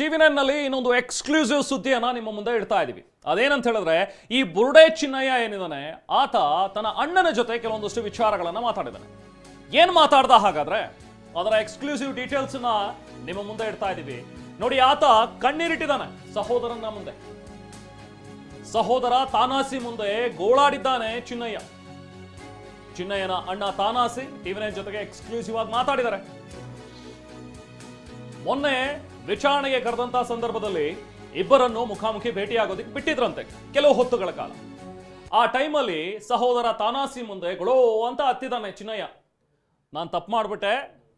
TV ನೈನ್ನಲ್ಲಿ ಇನ್ನೊಂದು exclusive ಸುದ್ದಿಯನ್ನ ನಿಮ್ಮ ಮುಂದೆ ಇಡ್ತಾ ಇದೀವಿ. ಅದೇನಂತ ಹೇಳಿದ್ರೆ, ಈ ಬುರುಡೆ ಚಿನ್ನಯ್ಯ ಏನಿದಾನೆ ಆತ ತನ್ನ ಅಣ್ಣನ ಜೊತೆ ಕೆಲವೊಂದಷ್ಟು ವಿಚಾರಗಳನ್ನ ಮಾತಾಡಿದಾನೆ. ಏನ್ ಮಾತಾಡ್ದ ಹಾಗಾದ್ರೆ ಅದರ ಎಕ್ಸ್ಕ್ಲೂಸಿವ್ ಡೀಟೇಲ್ಸ್ ನಿಮ್ಮ ಮುಂದೆ ಇಡ್ತಾ ಇದೀವಿ. ನೋಡಿ, ಆತ ಕಣ್ಣೀರಿಟ್ಟಿದ್ದಾನೆ ಸಹೋದರನ ಮುಂದೆ. ಸಹೋದರ ತಾನಾಸಿ ಮುಂದೆ ಗೋಳಾಡಿದ್ದಾನೆ ಚಿನ್ನಯ್ಯ. ಚಿನ್ನಯ್ಯನ ಅಣ್ಣ ತಾನಾಸಿ ಟಿವಿ ನೈನ್ ಜೊತೆಗೆ ಎಕ್ಸ್ಕ್ಲೂಸಿವ್ ಆಗಿ ಮಾತಾಡಿದ್ದಾರೆ. ಮೊನ್ನೆ ವಿಚಾರಣೆಗೆ ಕರೆದಂತ ಸಂದರ್ಭದಲ್ಲಿ ಇಬ್ಬರನ್ನು ಮುಖಾಮುಖಿ ಭೇಟಿಯಾಗೋದಕ್ಕೆ ಬಿಟ್ಟಿದ್ರಂತೆ ಕೆಲವು ಹೊತ್ತುಗಳ ಕಾಲ. ಆ ಟೈಮಲ್ಲಿ ಸಹೋದರ ತಾನಾಸಿ ಮುಂದೆ ಗೊಳೋ ಅಂತ ಹತ್ತಿದ್ದಾನೆ ಚಿನ್ನಯ್ಯ. ನಾನು ತಪ್ಪು ಮಾಡ್ಬಿಟ್ಟೆ,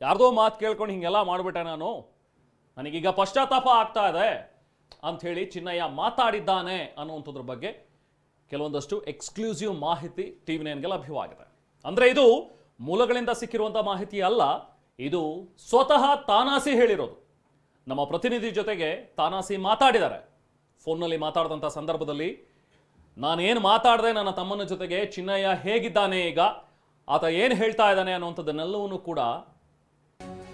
ಯಾರ್ದೋ ಮಾತು ಕೇಳ್ಕೊಂಡು ಹಿಂಗೆಲ್ಲ ಮಾಡ್ಬಿಟ್ಟೆ, ನನಗೀಗ ಪಶ್ಚಾತ್ತಾಪ ಆಗ್ತಾ ಇದೆ ಅಂತ ಹೇಳಿ ಚಿನ್ನಯ್ಯ ಮಾತಾಡಿದ್ದಾನೆ ಅನ್ನುವಂಥದ್ರ ಬಗ್ಗೆ ಕೆಲವೊಂದಷ್ಟು ಎಕ್ಸ್ಕ್ಲೂಸಿವ್ ಮಾಹಿತಿ ಟಿವಿ ನೈನ್ಗೆ ಲಭ್ಯವಾಗಿದೆ. ಅಂದ್ರೆ ಇದು ಮೂಲಗಳಿಂದ ಸಿಕ್ಕಿರುವಂಥ ಮಾಹಿತಿ ಅಲ್ಲ, ಇದು ಸ್ವತಃ ತಾನಾಸಿ ಹೇಳಿರೋದು. ನಮ್ಮ ಪ್ರತಿನಿಧಿ ಜೊತೆಗೆ ತಾನಾಸಿ ಮಾತಾಡಿದ್ದಾರೆ. ಫೋನ್ನಲ್ಲಿ ಮಾತಾಡಿದಂಥ ಸಂದರ್ಭದಲ್ಲಿ ನಾನೇನು ಮಾತಾಡಿದೆ ನನ್ನ ತಮ್ಮನ ಜೊತೆಗೆ, ಚಿನ್ನಯ್ಯ ಹೇಗಿದ್ದಾನೆ ಈಗ, ಆತ ಏನು ಹೇಳ್ತಾ ಇದ್ದಾನೆ ಅನ್ನುವಂಥದ್ದನ್ನೆಲ್ಲವನ್ನೂ ಕೂಡ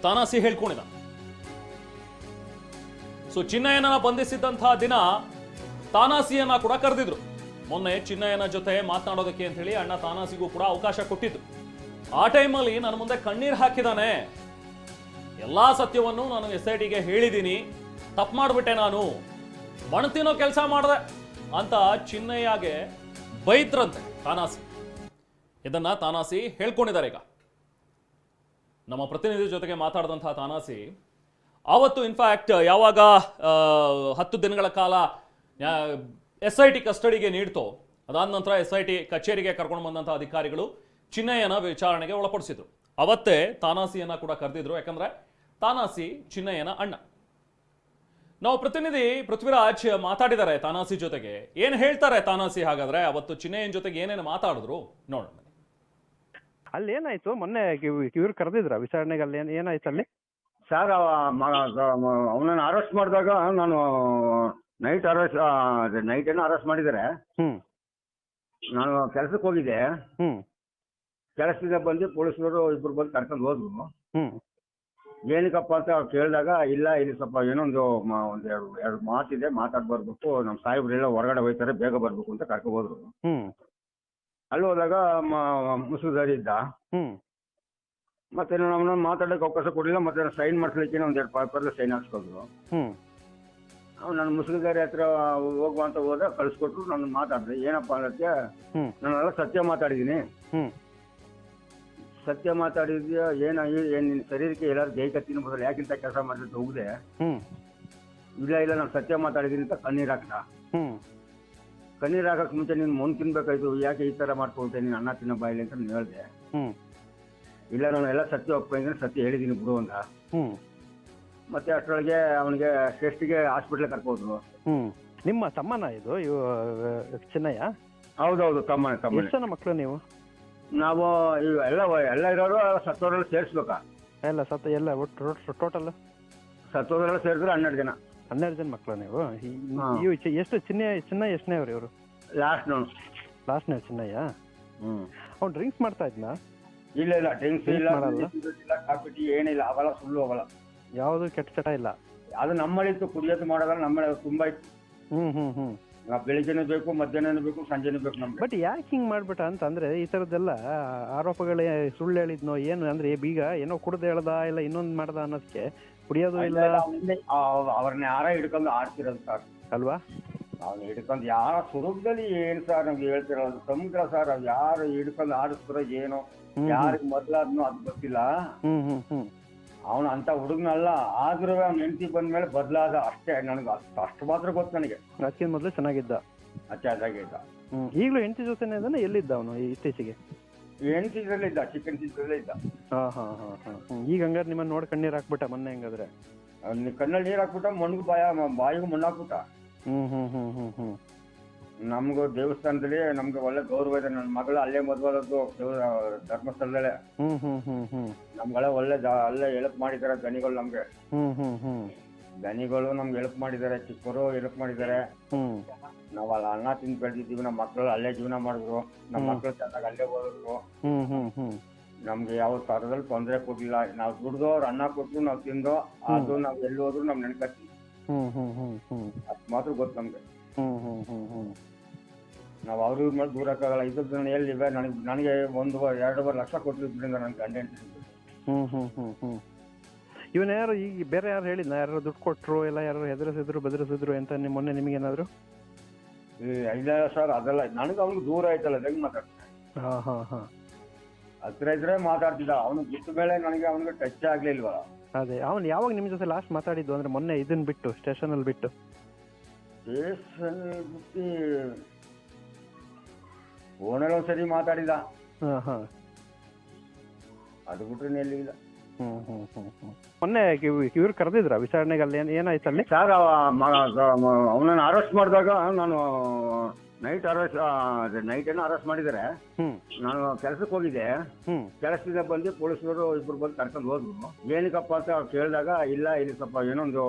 ತಾನಾಸಿ ಹೇಳ್ಕೊಂಡಿದ್ದಾನೆ. ಸೊ ಚಿನ್ನಯ್ಯನ ಬಂಧಿಸಿದ್ದಂತಹ ದಿನ ತಾನಾಸಿಯನ್ನ ಕೂಡ ಕರೆದಿದ್ರು. ಮೊನ್ನೆ ಚಿನ್ನಯ್ಯನ ಜೊತೆ ಮಾತನಾಡೋದಕ್ಕೆ ಅಂತ ಹೇಳಿ ಅಣ್ಣ ತಾನಾಸಿಗೂ ಕೂಡ ಅವಕಾಶ ಕೊಟ್ಟಿದ್ದು. ಆ ಟೈಮಲ್ಲಿ ನನ್ನ ಮುಂದೆ ಕಣ್ಣೀರು ಹಾಕಿದಾನೆ. ಎಲ್ಲಾ ಸತ್ಯವನ್ನು ನಾನು SITಗೆ ಹೇಳಿದ್ದೀನಿ, ತಪ್ಪು ಮಾಡ್ಬಿಟ್ಟೆ, ನಾನು ಬಣತಿನೋ ಕೆಲಸ ಮಾಡಿದೆ ಅಂತ ಚಿನ್ನಯ್ಯಗೆ ಬೈದ್ರಂತೆ ತಾನಾಸಿ. ಇದನ್ನ ತಾನಾಸಿ ಹೇಳ್ಕೊಂಡಿದ್ದಾರೆ. ಈಗ ನಮ್ಮ ಪ್ರತಿನಿಧಿ ಜೊತೆಗೆ ಮಾತಾಡಿದಂತಹ ತಾನಾಸಿ ಆವತ್ತು ಇನ್ಫ್ಯಾಕ್ಟ್ ಯಾವಾಗ 10 ದಿನಗಳ ಕಾಲ SIT ಕಸ್ಟಡಿಗೆ ನೀಡ್ತೋ, ಅದಾದ ನಂತರ SIT ಕಚೇರಿಗೆ ಕರ್ಕೊಂಡು ಬಂದಂತಹ ಅಧಿಕಾರಿಗಳು ಚಿನ್ನಯ್ಯನ ವಿಚಾರಣೆಗೆ ಒಳಪಡಿಸಿದ್ರು. ಅವತ್ತೇ ತಾನಾಸಿಯನ್ನ ಕೂಡ ಕರೆದಿದ್ರು, ಯಾಕಂದ್ರೆ ತಾನಾಸಿ ಚಿನ್ನಯ್ಯನ ಅಣ್ಣ. ನಾವು ಪ್ರತಿನಿಧಿ ಪೃಥ್ವಿರಾಜ್ ಮಾತಾಡಿದ್ದಾರೆ ತಾನಾಸಿ ಜೊತೆಗೆ. ಏನ್ ಹೇಳ್ತಾರೆ ತಾನಾಸಿ ಹಾಗಾದ್ರೆ, ಅವತ್ತು ಚಿನ್ನಯ್ಯನ ಜೊತೆಗೆ ಏನೇನು ಮಾತಾಡಿದ್ರು ನೋಡೋಣ. ಅಲ್ಲಿ ಏನಾಯ್ತು ಮೊನ್ನೆ ಇವ್ರು ಕರೆದಿದ್ರ ವಿಚಾರಣೆಗೆ? ಅಲ್ಲಿ ಏನಾಯ್ತು ಅಲ್ಲಿ? ಸರ್, ಅವನನ್ನು ಅರೆಸ್ಟ್ ಮಾಡಿದಾಗ ನಾನು ನೈಟ್ ಏನೋ ಅರೆಸ್ಟ್ ಮಾಡಿದ್ದಾರೆ. ನಾನು ಕೆಲಸಕ್ಕೆ ಹೋಗಿದ್ದೆ. ಕೆಲಸದಿಂದ ಬಂದು ಪೊಲೀಸರು ಇಬ್ರು ಬಂದು ಕರ್ಕೊಂಡು ಹೋದ್ರು. ಏನಕ್ಕಪ್ಪ ಅಂತ ಕೇಳಿದಾಗ, ಇಲ್ಲ ಇಲ್ಲಿ ಸ್ವಲ್ಪ ಏನೊಂದು ಎರಡು ಮಾತಿದೆ, ಮಾತಾಡ್ ಬರ್ಬೇಕು, ನಮ್ಮ ಸಾಹೇಬ್ರೆಲ್ಲ ಹೊರಗಡೆ ಹೋಗ್ತಾರೆ, ಬೇಗ ಬರ್ಬೇಕು ಅಂತ ಕರ್ಕೊಂಡು ಹೋದ್ರು. ಅಲ್ಲಿ ಹೋದಾಗ ಮುಸುದಾರಿ ಇದ್ದ. ಮತ್ತೆ ನಮ್ಮನ್ನ ಮಾತಾಡೋಕೆ ಅವಕಾಶ ಕೊಡಲಿಲ್ಲ. ಮತ್ತೆ ಸೈನ್ ಮಾಡಿಸ್ಲಿಕ್ಕೆ ಒಂದೆರಡು ಪೇಪರ್ಲಿ ಸೈನ್ ಹಾಕ್ಸ್ಕೊದ್ರು. ನಾನು ಮುಸುಲ್ದಾರಿ ಹತ್ರ ಹೋಗುವಂತ ಹೋದ, ಕಳ್ಸಿಕೊಟ್ರು. ನಾನು ಮಾತಾಡಿದೆ. ಏನಪ್ಪಾ ಅನ್ನಕ್ಕೆ, ನಾನೆಲ್ಲ ಸತ್ಯ ಮಾತಾಡಿದ್ದೀನಿ. ಸತ್ಯ ಮಾತಾಡಿದ್ಯಾ? ಏನ್ ನಿನ್ನ ಶರೀರಕ್ಕೆ ಎಲ್ಲಾರು ಜೈಕ ತಿನ್ಬೋದಲ್ಲ, ಯಾಕಿಂತ ಕೆಲಸ ಮಾಡಿದ್ರೆ ಹೋಗಿದೆ? ಇಲ್ಲ ನಾನು ಸತ್ಯ ಮಾತಾಡಿದೀನಿ ಅಂತ ಕಣ್ಣೀರ್ ಹಾಕ್ದ. ಕಣ್ಣೀರ್ ಹಾಕಕ್ ಮುಂಚೆ ನೀನ್ ಮುಂದ್ ತಿನ್ಬೇಕಾಯ್ತು, ಯಾಕೆ ಈ ತರ ಮಾಡ್ಕೊಳ್ತೇನೆ, ನೀನ್ ಅನ್ನ ತಿನ್ನೋ ಬಾಯಿಲಿ ಅಂತ ನಾನು ಹೇಳ್ದೆ. ಇಲ್ಲ, ನಾನು ಎಲ್ಲ ಸತ್ಯ ಒಪ್ಪಿದ್ರೆ ಸತ್ಯ ಹೇಳಿದೀನಿ ಬಿಡು ಅಂತ. ಮತ್ತೆ ಅಷ್ಟರೊಳಗೆ ಅವನಿಗೆ ಟೆಸ್ಟ್ಗೆ ಹಾಸ್ಪಿಟ್ಲ್ ಕರ್ಕೋದ್ರು. ನಿಮ್ಮ ತಮ್ಮನ ಇದು ಚಿನ್ನಯ್ಯ? ಹೌದೌದು, ತಮ್ಮ. ಎಷ್ಟು ಜನ ಮಕ್ಕಳು ನೀವು? ನಾವು ಎಲ್ಲ ಇರೋರು ಸತ್ತೋರೆಲ್ಲ ಸೇರಿಸ್ಬೇಕಾ? ಎಲ್ಲ ಎಲ್ಲ ಟೋಟಲ್ ಸತ್ತೋರೆಲ್ಲ ಸೇರಿದ್ರೆ 12 ಜನ. 12 ಜನ ಮಕ್ಕಳು ನೀವು? ಎಷ್ಟು ಚಿನ್ನಯ್ಯ ಎಷ್ಟನೇ ಅವ್ರು ಇವರು? ಲಾಸ್ಟ್ನೇ ಚಿನ್ನಯ್ಯ. ಅವ್ನು ಡ್ರಿಂಕ್ಸ್ ಮಾಡ್ತಾ ಇದ್ನಾ? ಇಲ್ಲ, ಡ್ರಿಂಕ್ಸ್ ಇಲ್ಲ, ಕಾಫಿ ಟೀ ಏನಿಲ್ಲ, ಅವೆಲ್ಲ ಸುಳ್ಳು, ಅವೆಲ್ಲ ಯಾವುದು ಕೆಟ್ಟ ಚಟ ಇಲ್ಲ. ಅದು ನಮ್ಮಳಿತ್ತು, ಕುಡಿಯೋದು ಮಾಡೋದಲ್ಲ ನಮ್ಮಳಿ ತುಂಬಾ ಇತ್ತು. ಬೆಳಿಗ್ಗೆನೂ ಬೇಕು, ಮಧ್ಯಾಹ್ನನೂ ಬೇಕು, ಸಂಜೆನೂ ಬೇಕು ನಮ್ಗೆ. ಬಟ್ ಯಾಕೆ ಹಿಂಗ್ ಮಾಡ್ಬಿಟ್ಟ ಅಂತಂದ್ರೆ, ಈ ತರದ್ದೆಲ್ಲ ಆರೋಪಗಳೇ ಸುಳ್ಳು ಹೇಳಿದ್ನೋ ಏನು ಅಂದ್ರೆ, ಬೀಗ ಏನೋ ಕುಡ್ದು ಹೇಳ್ದ ಇಲ್ಲ ಇನ್ನೊಂದ್ ಮಾಡ್ದ ಅನ್ನೋದಕ್ಕೆ ಕುಡಿಯೋದು ಇಲ್ಲ. ಅವ್ರನ್ನ ಯಾರ ಹಿಡ್ಕೊಂಡು ಆಡ್ತಿರೋದು ಸರ್ ಅಲ್ವಾ? ಅವ್ನು ಹಿಡ್ಕೊಂಡು ಯಾರ ಸ್ವರೂಪದಲ್ಲಿ ಏನ್ ಸರ್ ನಮ್ಗೆ ಹೇಳ್ತಿರೋದು ಸಮುದ್ರ ಸರ್. ಅವ್ ಯಾರು ಹಿಡ್ಕೊಂಡು ಆಡಿಸ್ತಾರೋ ಏನೋ, ಯಾರಿಗೆ ಮೊದ್ಲಾದ್ನೋ ಅದು ಗೊತ್ತಿಲ್ಲ. ಅವನು ಅಂತ ಹುಡುಗನಲ್ಲ, ಆದ್ರೂ ಅವ್ನ ಹೆಂಡತಿ ಬಂದ್ಮೇಲೆ ಬದಲಾದ ಅಷ್ಟೇ. ನನಗೆ ಅಷ್ಟು ಮಾತ್ರ ಗೊತ್ತು ನನಗೆ. ಅದಕ್ಕಿಂತ ಮೊದಲು ಚೆನ್ನಾಗಿದ್ದ, ಚೆನ್ನಾಗಿದ್ದ. ಈಗಲೂ ಹೆಂಡತಿ ಜೊತೆನೇ ಇದ್ದಾನೆ? ಎಲ್ಲಿದ್ದ ಅವನು ಇತ್ತೀಚೆಗೆ? ಹೆಂಡತಿ ಜೊತೆ ಇದ್ದ, ಚಿಕನ್ ಜೊತೆ ಇದ್ದ. ಈಗ ಹಂಗಾರೆ ನಿಮ್ಮನ್ನ ನೋಡಿ ಕಣ್ಣೀರ್ ಹಾಕ್ಬಿಟ್ಟ ಮೊನ್ನೆ? ಹಂಗಾದ್ರೆ ಕಣ್ಣಲ್ಲಿ ನೀರ್ ಹಾಕ್ಬಿಟ್ಟ, ಮಣ್ಣಿಗೆ ಬಾಯಿಗೂ ಮಣ್ಣು ಹಾಕ್ಬಿಟ್ಟ. ನಮ್ಗೂ ದೇವಸ್ಥಾನದಲ್ಲಿ ನಮ್ಗೆ ಒಳ್ಳೆ ಗೌರವ ಇದೆ. ನನ್ನ ಮಗಳು ಅಲ್ಲೇ ಮದುವಾದದ್ದು, ಧರ್ಮಸ್ಥಳದಲ್ಲೇ. ನಮ್ಗಳ ಒಳ್ಳೆ ಅಲ್ಲೇ ಹೆಲ್ಪ್ ಮಾಡಿದ್ದಾರೆ ದನಿಗಳು ನಮ್ಗೆ. ದನಿಗಳು ನಮ್ಗೆ ಹೆಲ್ಪ್ ಮಾಡಿದ್ದಾರೆ, ಚಿಕ್ಕವರು ಹೆಲ್ಪ್ ಮಾಡಿದ್ದಾರೆ. ನಾವ್ ಅಲ್ಲಿ ಅನ್ನ ತಿಂದು ಬೆಳೆದಿದ್ದೀವಿ. ನಮ್ಮ ಮಕ್ಕಳು ಅಲ್ಲೇ ಜೀವನ ಮಾಡಿದ್ರು, ನಮ್ಮ ಮಕ್ಕಳು ಚೆನ್ನಾಗಿ ಅಲ್ಲೇ ಓದಿದ್ರು. ನಮ್ಗೆ ಯಾವ ತರದಲ್ಲಿ ತೊಂದರೆ ಕೊಡ್ಲಿಲ್ಲ. ನಾವು ದುಡ್ದು ಅವ್ರು ಅನ್ನ ಕೊಟ್ಟು ನಾವು ತಿಂದು, ಅದು ನಾವ್ ಎಲ್ಲಿ ಹೋದ್ರು ನಮ್ ನೆನ್ಕತ್ತೀವಿ. ಅಷ್ಟು ಮಾತ್ರ ಗೊತ್ತು ನಮಗೆ. ನಾವು ಅವ್ರ ಮೇಲೆ ದೂರ ಹಾಕಾಗಲ್ಲ. ಇದ್ರದ್ದು ಎಲ್ಲಿವೆ ನನಗೆ 1-2 ಲಕ್ಷ ಕೊಟ್ಟಿದ್ರಿಂದ ನನ್ನ ಗಂಡ ಹೆಂಡತಿ. ಇವನ್ ಯಾರು ಈಗ ಬೇರೆ ಯಾರು ಹೇಳಿದ್ನ, ಯಾರು ದುಡ್ಡು ಕೊಟ್ಟರು ಇಲ್ಲ ಯಾರು ಹೆದರಿಸಿದ್ರು ಬೆದರಿಸಿದ್ರು ಅಂತ ಮೊನ್ನೆ ನಿಮಗೇನಾದ್ರು? ಇಲ್ಲ ಸರ್, ಅದೆಲ್ಲ ನನಗೆ ಅವ್ನಿಗೆ ದೂರ ಆಯ್ತಲ್ಲ, ಹೆಂಗ್ ಮಾತಾಡ್ತಾನೆ. ಹತ್ರ ಇದ್ರೆ ಮಾತಾಡ್ತಿದ್ದ, ಅವನು ಬಿಟ್ಟ ಮೇಲೆ ನನಗೆ ಅವನಿಗೆ ಟಚ್ ಆಗ್ಲಿಲ್ವ. ಅದೇ ಅವ್ನು ಯಾವಾಗ ನಿಮ್ ಜೊತೆ ಲಾಸ್ಟ್ ಮಾತಾಡಿದ್ದು ಅಂದ್ರೆ ಮೊನ್ನೆ ಇದನ್ ಬಿಟ್ಟು ಸ್ಟೇಷನ್ ಅಲ್ಲಿ ಬಿಟ್ಟು? ಸ್ಟೇಷನ್ ಬಿಟ್ಟು ಫೋನಲ್ಲಿ ಒಂದ್ಸರಿ ಮಾತಾಡಿದ, ಅದು ಬಿಟ್ರೆ ಎಲ್ಲಿಲ್ಲ. ಮೊನ್ನೆ ಇವ್ರು ಕರೆದಿದ್ರ ವಿಚಾರಣೆಗೆ? ಅಲ್ಲಿ ಏನಾಯ್ತು ಅಲ್ಲಿ ಸರ್? ಅವನನ್ನು ಅರೆಸ್ಟ್ ಮಾಡಿದಾಗ ನಾನು ನೈಟ್ ಏನೋ ಅರೆಸ್ಟ್ ಮಾಡಿದ್ದಾರೆ. ನಾನು ಕೆಲಸಕ್ಕೆ ಹೋಗಿದ್ದೆ. ಕೆಲಸದಿಂದ ಬಂದು ಪೊಲೀಸರು ಇಬ್ರು ಬಂದು ಕರ್ಕೊಂಡು ಹೋದ್ರು. ಏನಕ್ಕಪ್ಪ ಅಂತ ಕೇಳಿದಾಗ, ಇಲ್ಲ ಇಲ್ಲಿ ಸ್ವಲ್ಪ ಏನೊಂದು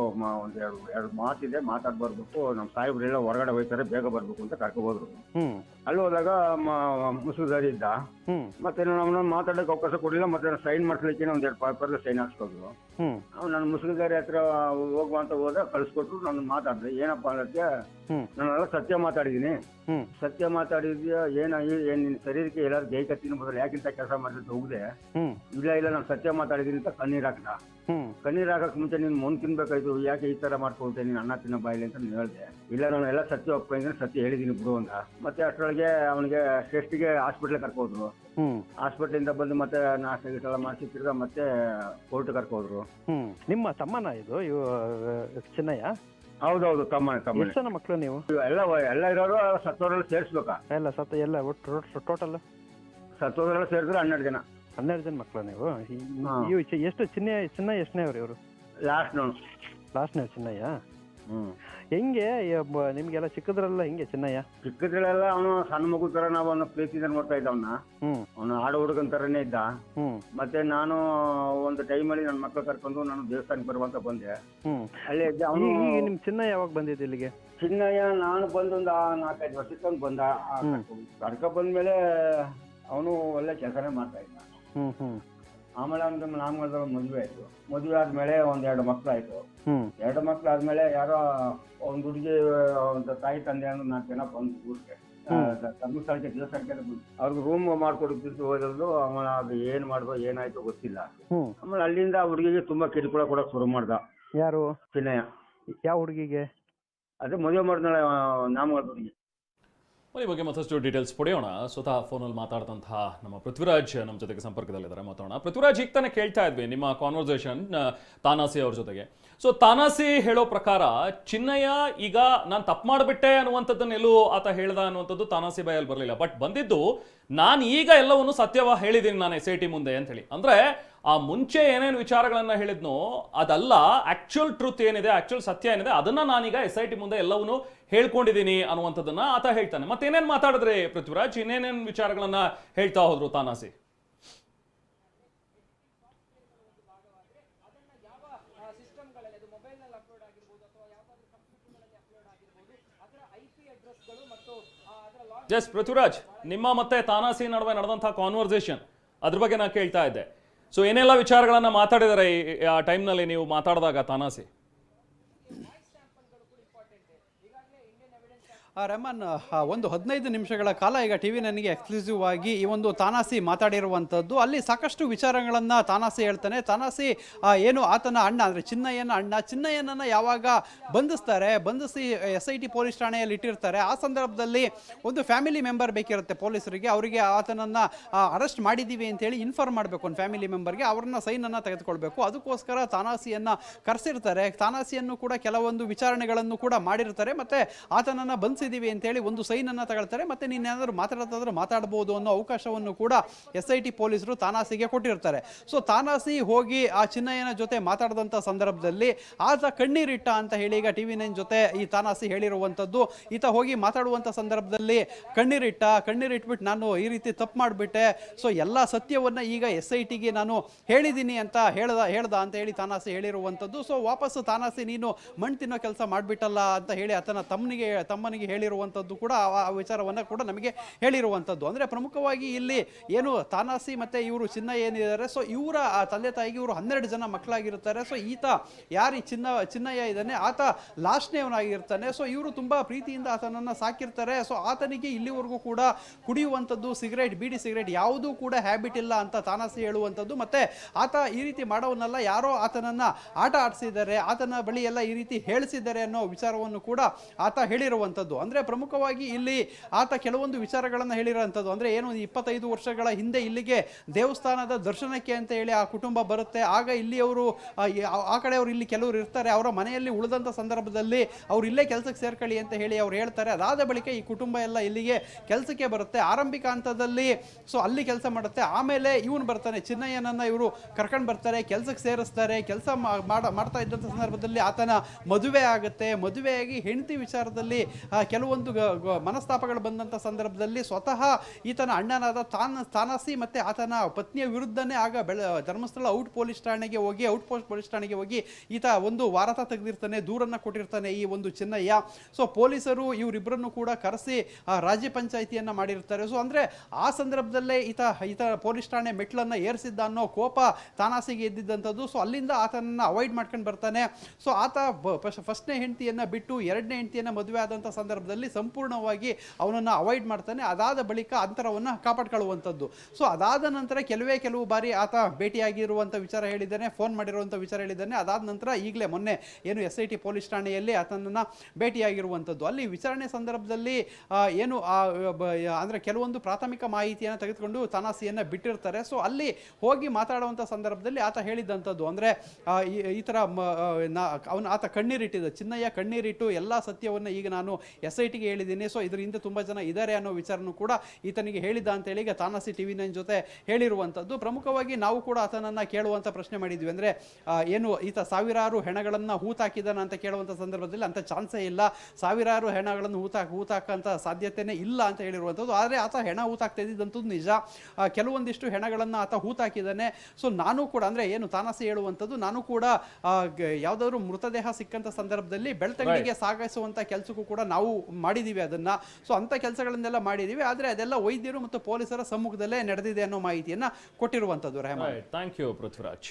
ಎರಡು ಮಾತಿದೆ, ಮಾತಾಡ್ ಬರ್ಬೇಕು, ನಮ್ಮ ಸಾಹೇಬ್ರೆಲ್ಲ ಹೊರಗಡೆ ಹೋಗ್ತಾರೆ, ಬೇಗ ಬರ್ಬೇಕು ಅಂತ ಕರ್ಕೊಂಡು ಹೋದ್ರು. ಅಲ್ಲಿ ಹೋದಾಗ ಮುಸುದಾರಿ ಇದ್ದ. ಮತ್ತೆ ನಮ್ಮನ್ನ ಮಾತಾಡೋಕೆ ಅವಕಾಶ ಕೊಡಲಿಲ್ಲ. ಮತ್ತೆ ಸೈನ್ ಮಾಡಿಸ್ಲಿಕ್ಕೆ ಒಂದ್ 2 ಪೇಪರ್ ಸೈನ್ ಹಾಕ್ಸ್ಕೊದ್ರು. ನಾನು ಮುಸುದಾರಿ ಹತ್ರ ಹೋಗುವಂತ ಹೋದ, ಕಳ್ಸಿಕೊಟ್ರು. ನಾನು ಮಾತಾಡಿದೆ, ಏನಪ್ಪ ಅನ್ನೋದಕ್ಕೆ ನಾನೆಲ್ಲ ಸತ್ಯ ಮಾತಾಡಿದೀನಿ. ಸತ್ಯ ಮಾತಾಡಿದ್ಯಾ ಏನ್ ನಿನ್ ಶರೀರಕ್ಕೆ ಎಲ್ಲಾರು ಜೈಕ ತಿನ್ಬೋದಲ್ಲ, ಯಾಕಿಂತ ಕೆಲಸ ಮಾಡಿದ್ರೆ ಹೋಗಿದೆ. ಇಲ್ಲ ನಾನು ಸತ್ಯ ಮಾತಾಡಿದೀನಿ ಅಂತ ಕಣ್ಣೀರ್ ಹಾಕ್ದ. ಕಣ್ಣೀರ್ ಹಾಕಕ್ ಮುಂಚೆ ನೀನ್ ಮುಂದ್ ತಿನ್ಬೇಕಾಯ್ತು, ಯಾಕೆ ಈ ತರ ಮಾಡ್ಕೊಳ್ತೇನೆ, ನೀನ್ ಅನ್ನ ತಿನ್ನೋ ಬಾಯಿಲಿ ಅಂತ ನೀನ್ ಹೇಳ್ದೆ. ಇಲ್ಲ ನಾನು ಎಲ್ಲ ಸತ್ಯ ಒಪ್ಪಿದ್ರೆ ಸತ್ಯ ಹೇಳಿದೀನಿ ಬಿಡು ಅಂತ. ಮತ್ತೆ ಅಷ್ಟರೊಳಗೆ ಅವನಿಗೆ ಟೆಸ್ಟ್ಗೆ ಹಾಸ್ಪಿಟ್ಲ್ ಕರ್ಕೋದ್ರು. ಹಾಸ್ಪಿಟ್ಲಿಂದ ಬಂದು ಮತ್ತೆ ನಾಷ್ಟ ಗೀಟ ಮಾಡಿಸಿ ತಿರ್ಗಾ ಮತ್ತೆ ಕೋರ್ಟ್ ಕರ್ಕೋದ್ರು. ನಿಮ್ಮ ತಮ್ಮನ ಇದು ಚಿನ್ನಯ್ಯ? ಹೌದೌದು, ತಮ್ಮ. ಎಷ್ಟು ಜನ ಮಕ್ಕಳು ನೀವು? ಎಲ್ಲ ಇರೋರು ಸತ್ತೋರೆಲ್ಲ ಸೇರಿಸ್ಬೇಕಾ? ಎಲ್ಲ ಒಟ್ಟು ಟೋಟಲ್ ಸತ್ತೋರೆಲ್ಲ ಸೇರಿದ್ರೆ 12 ಜನ. 12 ಜನ ಮಕ್ಕಳು ನೀವು? ಎಷ್ಟು ಚಿನ್ನಯ್ಯ ಎಷ್ಟನೇ ಅವ್ರು ಇವರು? ಲಾಸ್ಟ್ನೇ ಚಿನ್ನಯ್ಯ. ಹೆಂಗೆ ನಿಮ್ಗೆಲ್ಲ ಚಿಕ್ಕದ್ರಲ್ಲ ಹಿಂಗೆ ಚಿನ್ನಯ್ಯ? ಚಿಕ್ಕದ್ರಲ್ಲೆಲ್ಲ ಅವನು ಸಣ್ಣ ಮಗು ತರ ನಾವು ಅವನ ಪ್ರೀತಿಯಿಂದ ನೋಡ್ತಾ ಇದ್ದ. ಅವನು ಆಡ ಹುಡುಗನ್ ತರನೇ ಇದ್ದ. ಮತ್ತೆ ನಾನು ಒಂದು ಟೈಮಲ್ಲಿ ನನ್ನ ಮಕ್ಕಳು ಕರ್ಕೊಂಡು ನಾನು ದೇವಸ್ಥಾನಕ್ಕೆ ಬರುವಂತ ಬಂದೆ. ಅಲ್ಲೇ ಇದ್ದೆ. ಅವನು ನಿಮ್ ಚಿನ್ನಯ್ಯ ಯಾವಾಗ ಬಂದಿದ್ದು ಇಲ್ಲಿಗೆ? ಚಿನ್ನಯ್ಯ ನಾನು ಬಂದು ಒಂದು 4-5 ವರ್ಷಕ್ಕೆ ಬಂದ. ಕರ್ಕ ಬಂದ್ಮೇಲೆ ಅವನು ಒಳ್ಳೆ ಕೆಲಸನೇ ಮಾಡ್ತಾ ಇದ್ದ. ಆಮೇಲೆ ಅವ್ನಿಗೆ ನಾಮಗಳ ಮದುವೆ ಆಯ್ತು. ಮದುವೆ ಆದ್ಮೇಲೆ 1-2 ಮಕ್ಳು ಆಯ್ತು. 2 ಮಕ್ಳು ಆದ್ಮೇಲೆ ಯಾರೋ ಒಂದ್ ಹುಡುಗಿ ಒಂದು ತಾಯಿ ತಂದೆ ಅಂದ್ರೆ 4 ಜನ ಬಂದು ಊರಿಗೆ ಧರ್ಮಸ್ಥಳಕ್ಕೆ ದೇವಸ್ಥಾನಕ್ಕೆ ಅವ್ರಿಗೆ ರೂಮ್ ಮಾಡ್ಕೊಡಿದ್ದು ಹೋದ್ರು. ಆಮೇಲೆ ಅದು ಏನ್ ಮಾಡ್ದೋ ಏನಾಯ್ತು ಗೊತ್ತಿಲ್ಲ. ಆಮೇಲೆ ಅಲ್ಲಿಂದ ಆ ಹುಡುಗಿಗೆ ತುಂಬಾ ಕಿರುಕುಳ ಕೊಡಕ್ ಶುರು ಮಾಡ್ದ. ಯಾರು? ಚಿನ್ನಯ್ಯ. ಯಾವ ಹುಡುಗಿಗೆ? ಅದೇ ಮದುವೆ ಮಾಡಿದ್ನಾಳೆ ನಾಮಗಳ ಹುಡುಗಿ. ಈ ಬಗ್ಗೆ ಮತ್ತಷ್ಟು ಡೀಟೇಲ್ಸ್ ಪಡೆಯೋಣ. ಸ್ವತಃ ಫೋನಲ್ಲಿ ಮಾತಾಡಿದಂತಹ ನಮ್ಮ ಪೃಥ್ವಿರಾಜ್ ನಮ್ಮ ಜೊತೆಗೆ ಸಂಪರ್ಕದಲ್ಲಿದ್ದಾರೆ, ಮಾತಾಡೋಣ. ಪೃಥ್ವಿರಾಜ್, ಈಗ ತಾನೇ ಕೇಳ್ತಾ ಇದ್ವಿ ನಿಮ್ಮ ಕಾನ್ವರ್ಸೇಷನ್ ತಾನಾಸಿ ಅವ್ರ ಜೊತೆಗೆ. ಸೊ ತಾನಾಸಿ ಹೇಳೋ ಪ್ರಕಾರ ಚಿನ್ನಯ್ಯ ಈಗ ನಾನು ತಪ್ಪು ಮಾಡಿಬಿಟ್ಟೆ ಅನ್ನುವಂಥದ್ದನ್ನೆಲ್ಲೂ ಆತ ಹೇಳ್ದ ಅನ್ನುವಂಥದ್ದು ತಾನಾಸಿ ಬಾಯಲ್ಲಿ ಬರಲಿಲ್ಲ. ಬಟ್ ಬಂದಿದ್ದು ನಾನು ಈಗ ಎಲ್ಲವನ್ನು ಸತ್ಯವ ಹೇಳಿದ್ದೀನಿ ನಾನು SIT ಮುಂದೆ ಅಂತ ಹೇಳಿ. ಅಂದ್ರೆ ಆ ಮುಂಚೆ ಏನೇನು ವಿಚಾರಗಳನ್ನ ಹೇಳಿದ್ನೋ ಅದಲ್ಲ, ಆಕ್ಚುಯಲ್ ಟ್ರೂತ್ ಏನಿದೆ, ಆಕ್ಚುಯಲ್ ಸತ್ಯ ಏನಿದೆ ಅದನ್ನ ನಾನೀಗ SIT ಮುಂದೆ ಎಲ್ಲವನ್ನೂ ಹೇಳ್ಕೊಂಡಿದ್ದೀನಿ ಅನ್ನುವಂಥದ್ದನ್ನ ಆತ ಹೇಳ್ತಾನೆ. ಮತ್ತೇನೇನು ಮಾತಾಡಿದ್ರೆ ಪೃಥ್ವಿರಾಜ್? ಇನ್ನೇನೇನು ವಿಚಾರಗಳನ್ನ ಹೇಳ್ತಾ ಹೋದ್ರು ತಾನಾಸಿ? ಎಸ್ ಪೃಥ್ವಿರಾಜ್, ನಿಮ್ಮ ಮತ್ತೆ ತಾನಾಸಿ ನಡುವೆ ನಡೆದಂತಹ ಕಾನ್ವರ್ಸೇಷನ್ ಅದ್ರ ಬಗ್ಗೆ ನಾನು ಕೇಳ್ತಾ ಇದ್ದೆ. ಸೊ ಏನೆಲ್ಲ ವಿಚಾರಗಳನ್ನ ಮಾತಾಡಿದ್ದಾರೆ ಆ ಟೈಮ್ನಲ್ಲಿ ನೀವು ಮಾತಾಡಿದಾಗ ತಾನಾಸಿ? ರೆಹಮಾನ್, ಒಂದು 15 ನಿಮಿಷಗಳ ಕಾಲ ಈಗ TV ನನಗೆ ಎಕ್ಸ್ಕ್ಲೂಸಿವ್ ಆಗಿ ಈ ಒಂದು ತಾನಾಸಿ ಮಾತಾಡಿರುವಂಥದ್ದು. ಅಲ್ಲಿ ಸಾಕಷ್ಟು ವಿಚಾರಗಳನ್ನು ತಾನಾಸಿ ಹೇಳ್ತಾನೆ. ತಾನಾಸಿ ಏನು ಆತನ ಅಣ್ಣ ಅಂದರೆ ಚಿನ್ನಯ್ಯನನ್ನು ಯಾವಾಗ ಬಂಧಿಸಿ SIT ಪೊಲೀಸ್ ಠಾಣೆಯಲ್ಲಿ ಇಟ್ಟಿರ್ತಾರೆ, ಆ ಸಂದರ್ಭದಲ್ಲಿ ಒಂದು ಫ್ಯಾಮಿಲಿ ಮೆಂಬರ್ ಬೇಕಿರುತ್ತೆ ಪೊಲೀಸರಿಗೆ. ಅವರಿಗೆ ಆತನನ್ನು ಅರೆಸ್ಟ್ ಮಾಡಿದ್ದೀವಿ ಅಂತೇಳಿ ಇನ್ಫಾರ್ಮ್ ಮಾಡಬೇಕು ಒಂದು ಫ್ಯಾಮಿಲಿ ಮೆಂಬರ್ಗೆ. ಅವ್ರನ್ನ ಸೈನನ್ನು ತೆಗೆದುಕೊಳ್ಬೇಕು. ಅದಕ್ಕೋಸ್ಕರ ತಾನಾಸಿಯನ್ನು ಕರೆಸಿರ್ತಾರೆ. ತಾನಾಸಿಯನ್ನು ಕೂಡ ಕೆಲವೊಂದು ವಿಚಾರಣೆಗಳನ್ನು ಕೂಡ ಮಾಡಿರ್ತಾರೆ. ಮತ್ತು ಆತನನ್ನು ಬಂಧಿಸಿದ್ದೀವಿ ಅಂತೇಳಿ ಒಂದು ಸೈನನ್ನು ತಗೊಳ್ತಾರೆ. ಮತ್ತು ನೀನೇನಾದರೂ ಮಾತಾಡೋದಾದ್ರೂ ಮಾತಾಡ್ಬೋದು ಅನ್ನೋ ಅವಕಾಶವನ್ನು ಕೂಡ SIT ಪೊಲೀಸರು ತಾನಾಸಿಗೆ ಕೊಟ್ಟಿರ್ತಾರೆ. ಸೊ ತಾನಾಸಿ ಹೋಗಿ ಆ ಚಿನ್ನಯ್ಯನ ಜೊತೆ ಮಾತಾಡಿದಂಥ ಸಂದರ್ಭದಲ್ಲಿ ಆತ ಕಣ್ಣೀರಿಟ್ಟ ಅಂತ ಹೇಳಿ ಈಗ TV9 ಜೊತೆ ಈ ತಾನಾಸಿ ಹೇಳಿರುವಂಥದ್ದು. ಈತ ಹೋಗಿ ಮಾತಾಡುವಂಥ ಸಂದರ್ಭದಲ್ಲಿ ಕಣ್ಣೀರಿಟ್ಬಿಟ್ಟು ನಾನು ಈ ರೀತಿ ತಪ್ಪು ಮಾಡಿಬಿಟ್ಟೆ, ಸೊ ಎಲ್ಲ ಸತ್ಯವನ್ನು ಈಗ SITಗೆ ನಾನು ಹೇಳಿದ್ದೀನಿ ಅಂತ ಹೇಳ್ದ ಅಂತ ಹೇಳಿ ತಾನಾಸಿ ಹೇಳಿರುವಂಥದ್ದು. ಸೊ ವಾಪಸ್ಸು ತಾನಾಸಿ ನೀನು ಮಣ್ಣು ತಿನ್ನೋ ಕೆಲಸ ಮಾಡಿಬಿಟ್ಟಲ್ಲ ಅಂತ ಹೇಳಿ ಆತನ ತಮ್ಮನಿಗೆ ಹೇಳಿರುವಂಥದ್ದು ಕೂಡ ಆ ವಿಚಾರವನ್ನು ಕೂಡ ನಮಗೆ ಹೇಳಿರುವಂಥದ್ದು. ಅಂದರೆ ಪ್ರಮುಖವಾಗಿ ಇಲ್ಲಿ ಏನು ತಾನಾಸಿ ಮತ್ತು ಇವರು ಚಿನ್ನ ಏನಿದ್ದಾರೆ, ಸೊ ಇವರ ತಂದೆ ತಾಯಿಗೆ ಇವರು 12 ಜನ ಮಕ್ಕಳಾಗಿರ್ತಾರೆ. ಸೊ ಈತ ಯಾರು ಚಿನ್ನಯ್ಯ ಇದ್ದಾನೆ ಆತ ಲಾಸ್ಟ್ನೇವನಾಗಿರ್ತಾನೆ. ಸೊ ಇವರು ತುಂಬ ಪ್ರೀತಿಯಿಂದ ಆತನನ್ನು ಸಾಕಿರ್ತಾರೆ. ಸೊ ಆತನಿಗೆ ಇಲ್ಲಿವರೆಗೂ ಕೂಡ ಕುಡಿಯುವಂಥದ್ದು ಸಿಗರೇಟ್, ಬೀಡಿ ಸಿಗರೇಟ್ ಯಾವುದೂ ಕೂಡ ಹ್ಯಾಬಿಟ್ ಇಲ್ಲ ಅಂತ ತಾನಾಸಿ ಹೇಳುವಂಥದ್ದು. ಮತ್ತು ಆತ ಈ ರೀತಿ ಮಾಡೋವನ್ನೆಲ್ಲ ಯಾರೋ ಆತನನ್ನು ಆಟ ಆಡಿಸಿದ್ದಾರೆ, ಆತನ ಬಳಿ ಎಲ್ಲ ಈ ರೀತಿ ಹೇಳಿಸಿದ್ದಾರೆ ಅನ್ನೋ ವಿಚಾರವನ್ನು ಕೂಡ ಆತ ಹೇಳಿರುವಂಥದ್ದು. ಅಂದರೆ ಪ್ರಮುಖವಾಗಿ ಇಲ್ಲಿ ಆತ ಕೆಲವೊಂದು ವಿಚಾರಗಳನ್ನು ಹೇಳಿರುವಂಥದ್ದು. ಅಂದರೆ ಏನು 25 ವರ್ಷಗಳ ಹಿಂದೆ ಇಲ್ಲಿಗೆ ದೇವಸ್ಥಾನದ ದರ್ಶನಕ್ಕೆ ಅಂತ ಹೇಳಿ ಆ ಕುಟುಂಬ ಬರುತ್ತೆ. ಆಗ ಇಲ್ಲಿಯವರು ಆ ಕಡೆಯವರು ಇಲ್ಲಿ ಕೆಲವರು ಇರ್ತಾರೆ, ಅವರ ಮನೆಯಲ್ಲಿ ಉಳಿದಂಥ ಸಂದರ್ಭದಲ್ಲಿ ಅವ್ರು ಇಲ್ಲೇ ಕೆಲಸಕ್ಕೆ ಸೇರ್ಕೊಳ್ಳಿ ಅಂತ ಹೇಳಿ ಅವ್ರು ಹೇಳ್ತಾರೆ. ಅದಾದ ಬಳಿಕ ಈ ಕುಟುಂಬ ಎಲ್ಲ ಇಲ್ಲಿಗೆ ಕೆಲಸಕ್ಕೆ ಬರುತ್ತೆ. ಆರಂಭಿಕ ಹಂತದಲ್ಲಿ ಸೊ ಅಲ್ಲಿ ಕೆಲಸ ಮಾಡುತ್ತೆ. ಆಮೇಲೆ ಇವನು ಬರ್ತಾನೆ, ಚಿನ್ನಯ್ಯನನ್ನು ಇವರು ಕರ್ಕೊಂಡು ಬರ್ತಾರೆ, ಕೆಲಸಕ್ಕೆ ಸೇರಿಸ್ತಾರೆ. ಕೆಲಸ ಮಾಡ್ತಾ ಇದ್ದಂಥ ಸಂದರ್ಭದಲ್ಲಿ ಆತನ ಮದುವೆ ಆಗುತ್ತೆ. ಮದುವೆಯಾಗಿ ಹೆಂಡತಿ ವಿಚಾರದಲ್ಲಿ ಕೆಲವೊಂದು ಮನಸ್ತಾಪಗಳು ಬಂದಂಥ ಸಂದರ್ಭದಲ್ಲಿ ಸ್ವತಃ ಈತನ ಅಣ್ಣನಾದ ತಾನಾಸಿ ಮತ್ತು ಆತನ ಪತ್ನಿಯ ವಿರುದ್ಧನೇ ಆಗ ಧರ್ಮಸ್ಥಳ ಔಟ್ ಪೋಸ್ಟ್ ಪೊಲೀಸ್ ಠಾಣೆಗೆ ಹೋಗಿ ಈತ ಒಂದು ವಾರತ ತೆಗೆದಿರ್ತಾನೆ, ದೂರನ್ನು ಕೊಟ್ಟಿರ್ತಾನೆ ಈ ಒಂದು ಚಿನ್ನಯ್ಯ. ಸೊ ಪೊಲೀಸರು ಇವರಿಬ್ಬರನ್ನು ಕೂಡ ಕರೆಸಿ ರಾಜ್ಯ ಪಂಚಾಯಿತಿಯನ್ನು ಮಾಡಿರ್ತಾರೆ. ಸೊ ಅಂದರೆ ಆ ಸಂದರ್ಭದಲ್ಲೇ ಈತ ಪೊಲೀಸ್ ಠಾಣೆ ಮೆಟ್ಲನ್ನು ಏರಿಸಿದ್ದ ಅನ್ನೋ ಕೋಪ ತಾನಾಸಿಗೆ ಇದ್ದಿದ್ದಂಥದ್ದು. ಸೊ ಅಲ್ಲಿಂದ ಆತನನ್ನು ಅವಾಯ್ಡ್ ಮಾಡ್ಕೊಂಡು ಬರ್ತಾನೆ. ಸೊ ಆತ ಫಸ್ಟ್ನೇ ಹೆಂಡತಿಯನ್ನು ಬಿಟ್ಟು 2ನೇ ಹೆಂಡತಿಯನ್ನು ಮದುವೆ ಆದಂಥ ಸಂದರ್ಭದಲ್ಲಿ ಸಂಪೂರ್ಣವಾಗಿ ಅವನನ್ನು ಅವಾಯ್ಡ್ ಮಾಡ್ತಾನೆ. ಅದಾದ ಬಳಿಕ ಅಂತರವನ್ನು ಕಾಪಾಡ್ಕೊಳ್ಳುವಂಥದ್ದು. ಸೊ ಅದಾದ ನಂತರ ಕೆಲವು ಬಾರಿ ಆತ ಭೇಟಿಯಾಗಿರುವಂಥ ವಿಚಾರ ಹೇಳಿದ್ದಾನೆ, ಫೋನ್ ಮಾಡಿರುವಂಥ ವಿಚಾರ ಹೇಳಿದ್ದಾನೆ. ಅದಾದ ನಂತರ ಈಗಲೇ ಮೊನ್ನೆ ಏನು SIT ಪೊಲೀಸ್ ಠಾಣೆಯಲ್ಲಿ ಆತನನ್ನು ಭೇಟಿಯಾಗಿರುವಂಥದ್ದು. ಅಲ್ಲಿ ವಿಚಾರಣೆ ಸಂದರ್ಭದಲ್ಲಿ ಏನು ಅಂದರೆ ಕೆಲವೊಂದು ಪ್ರಾಥಮಿಕ ಮಾಹಿತಿಯನ್ನು ತೆಗೆದುಕೊಂಡು ತಾನಾಸಿಯನ್ನು ಬಿಟ್ಟಿರ್ತಾರೆ. ಸೊ ಅಲ್ಲಿ ಹೋಗಿ ಮಾತಾಡುವಂಥ ಸಂದರ್ಭದಲ್ಲಿ ಆತ ಹೇಳಿದಂಥದ್ದು ಅಂದರೆ ಈ ಥರ ಆತ ಕಣ್ಣೀರಿಟ್ಟಿದ್ದ, ಚಿನ್ನಯ್ಯ ಕಣ್ಣೀರಿಟ್ಟು ಎಲ್ಲ ಸತ್ಯವನ್ನು ಈಗ ನಾನು SITಗೆ ಹೇಳಿದ್ದೀನಿ. ಸೊ ಇದರಿಂದ ತುಂಬ ಜನ ಇದ್ದಾರೆ ಅನ್ನೋ ವಿಚಾರನೂ ಕೂಡ ಈತನಿಗೆ ಹೇಳಿದ್ದ ಅಂತೇಳಿ ಈಗ ತಾನಾಸಿ TV9 ಜೊತೆ ಹೇಳಿರುವಂಥದ್ದು. ಪ್ರಮುಖವಾಗಿ ನಾವು ಕೂಡ ಆತನನ್ನು ಕೇಳುವಂಥ ಪ್ರಶ್ನೆ ಮಾಡಿದ್ವಿ. ಅಂದರೆ ಏನು ಈತ ಸಾವಿರಾರು ಹೆಣಗಳನ್ನು ಹೂತಾಕಿದಾನ ಅಂತ ಕೇಳುವಂಥ ಸಂದರ್ಭದಲ್ಲಿ ಅಂಥ ಚಾನ್ಸೇ ಇಲ್ಲ, ಸಾವಿರಾರು ಹೆಣಗಳನ್ನು ಹೂತಾಕಂಥ ಸಾಧ್ಯತೆಯೇ ಇಲ್ಲ ಅಂತ ಹೇಳಿರುವಂಥದ್ದು. ಆದರೆ ಆತ ಹೆಣ ಹೂತಾಕ್ತಾ ಇದ್ದಂಥದ್ದು ನಿಜ. ಕೆಲವೊಂದಿಷ್ಟು ಹೆಣಗಳನ್ನು ಆತ ಹೂತಾಕಿದ್ದಾನೆ. ಸೊ ನಾನು ಕೂಡ ಅಂದರೆ ಏನು ತಾನಾಸಿ ಹೇಳುವಂಥದ್ದು, ನಾನು ಕೂಡ ಯಾವುದಾದ್ರು ಮೃತದೇಹ ಸಿಕ್ಕಂಥ ಸಂದರ್ಭದಲ್ಲಿ ಬೆಳ್ತಂಗಡಿಗೆ ಸಾಗಿಸುವಂಥ ಕೆಲಸಕ್ಕೂ ಕೂಡ ನಾವು ಮಾಡಿದ್ದೀವಿ ಅದನ್ನು. ಸೊ ಅಂಥ ಕೆಲಸಗಳನ್ನೆಲ್ಲ ಮಾಡಿದ್ದೀವಿ. ಆದರೆ ಅದೆಲ್ಲ ವೈದ್ಯರು ಮತ್ತು ಪೊಲೀಸರ ಸಮ್ಮುಖದಲ್ಲೇ ನಡೆದಿದೆ ಅನ್ನೋ ಮಾಹಿತಿಯನ್ನು ಕೊಟ್ಟಿರುವಂಥದ್ದು. Rehman, thank you Prithviraj.